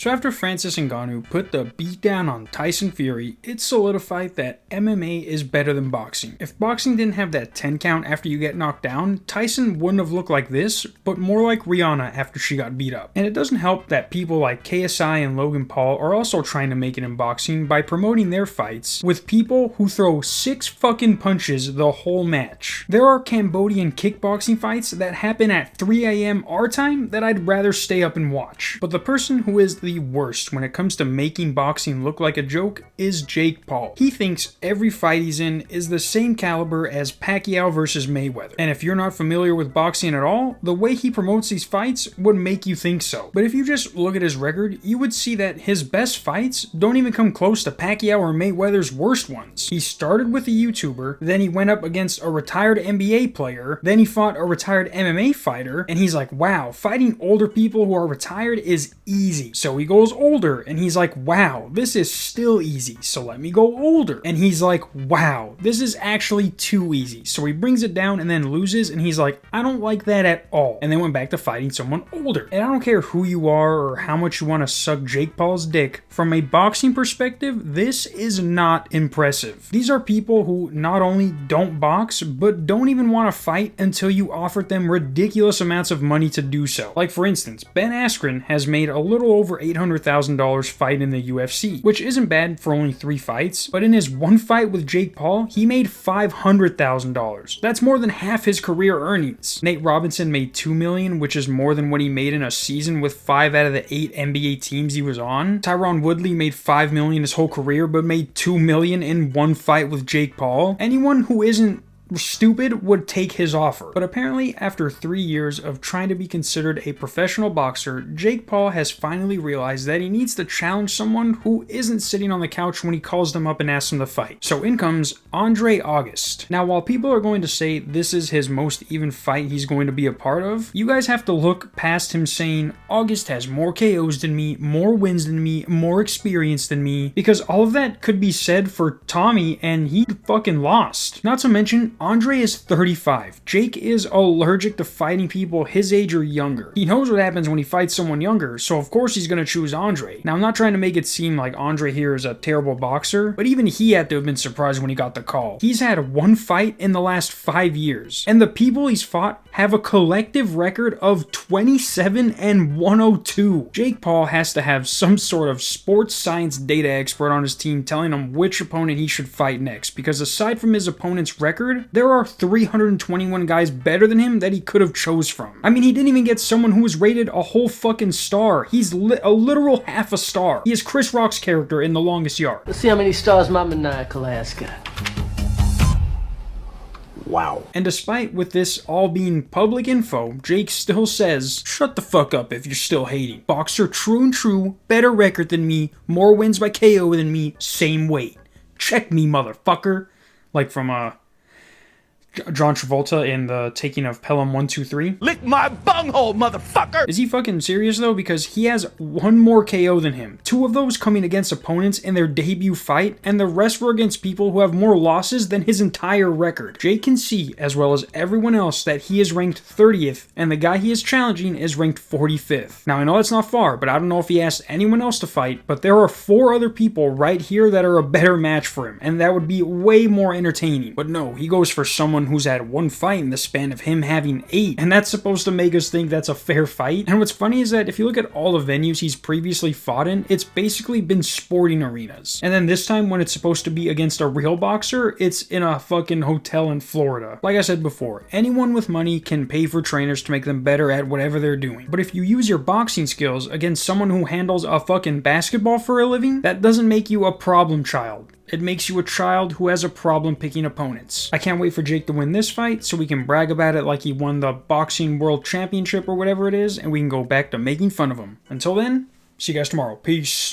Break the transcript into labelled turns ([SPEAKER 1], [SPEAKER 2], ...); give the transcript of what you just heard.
[SPEAKER 1] So after Francis Ngannou put the beat down on Tyson Fury, it solidified that MMA is better than boxing. If boxing didn't have that 10 count after you get knocked down, Tyson wouldn't have looked like this, but more like Rihanna after she got beat up. And it doesn't help that people like KSI and Logan Paul are also trying to make it in boxing by promoting their fights with people who throw 6 fucking punches the whole match. There are Cambodian kickboxing fights that happen at 3 a.m. our time that I'd rather stay up and watch. But the person who is the worst when it comes to making boxing look like a joke is Jake Paul. He thinks every fight he's in is the same caliber as Pacquiao versus Mayweather. And if you're not familiar with boxing at all, the way he promotes these fights would make you think so. But if you just look at his record, you would see that his best fights don't even come close to Pacquiao or Mayweather's worst ones. He started with a YouTuber, then he went up against a retired NBA player, then he fought a retired MMA fighter, and he's like, wow, fighting older people who are retired is easy. So he goes older, and he's like, wow, this is still easy, so let me go older. And he's like, wow, this is actually too easy. So he brings it down and then loses, and he's like, I don't like that at all. And then went back to fighting someone older. And I don't care who you are or how much you want to suck Jake Paul's dick, from a boxing perspective, this is not impressive. These are people who not only don't box, but don't even want to fight until you offered them ridiculous amounts of money to do so. Like for instance, Ben Askren has made a little over $800,000 fight in the UFC, which isn't bad for only 3 fights, but in his one fight with Jake Paul, he made $500,000. That's more than half his career earnings. Nate Robinson made $2 million, which is more than what he made in a season with 5 out of the 8 NBA teams he was on. Tyron Woodley made $5 million his whole career, but made $2 million in one fight with Jake Paul. Anyone who isn't stupid would take his offer. But apparently, after 3 years of trying to be considered a professional boxer, Jake Paul has finally realized that he needs to challenge someone who isn't sitting on the couch when he calls them up and asks them to fight. So in comes Andre August. Now, while people are going to say this is his most even fight he's going to be a part of, you guys have to look past him saying August has more KOs than me, more wins than me, more experience than me, because all of that could be said for Tommy and he fucking lost. Not to mention, Andre is 35. Jake is allergic to fighting people his age or younger. He knows what happens when he fights someone younger, so of course he's going to choose Andre. Now, I'm not trying to make it seem like Andre here is a terrible boxer, but even he had to have been surprised when he got the call. He's had one fight in the last 5 years, and the people he's fought have a collective record of 27-102. Jake Paul has to have some sort of sports science data expert on his team telling him which opponent he should fight next, because aside from his opponent's record, there are 321 guys better than him that he could have chose from. I mean, he didn't even get someone who was rated a whole fucking star. He's a literal half a star. He is Chris Rock's character in The Longest Yard.
[SPEAKER 2] Let's see how many stars my maniacal ass got.
[SPEAKER 3] Wow.
[SPEAKER 1] And despite with this all being public info, Jake still says, shut the fuck up if you're still hating. Boxer true and true, better record than me, more wins by KO than me, same weight. Check me, motherfucker. Like from, John Travolta in The Taking of Pelham 1, 2, 3.
[SPEAKER 3] Lick my bunghole, motherfucker!
[SPEAKER 1] Is he fucking serious though? Because he has 1 more KO than him. 2 of those coming against opponents in their debut fight, and the rest were against people who have more losses than his entire record. Jake can see, as well as everyone else, that he is ranked 30th, and the guy he is challenging is ranked 45th. Now, I know that's not far, but I don't know if he asked anyone else to fight, but there are 4 other people right here that are a better match for him, and that would be way more entertaining. But no, he goes for someone who's had 1 fight in the span of him having 8, and that's supposed to make us think that's a fair fight. And what's funny is that if you look at all the venues he's previously fought in, it's basically been sporting arenas. And then this time when it's supposed to be against a real boxer, it's in a fucking hotel in Florida. Like I said before, anyone with money can pay for trainers to make them better at whatever they're doing. But if you use your boxing skills against someone who handles a fucking basketball for a living, that doesn't make you a problem child. It makes you a child who has a problem picking opponents. I can't wait for Jake to win this fight so we can brag about it like he won the Boxing World Championship or whatever it is, and we can go back to making fun of him. Until then, see you guys tomorrow. Peace.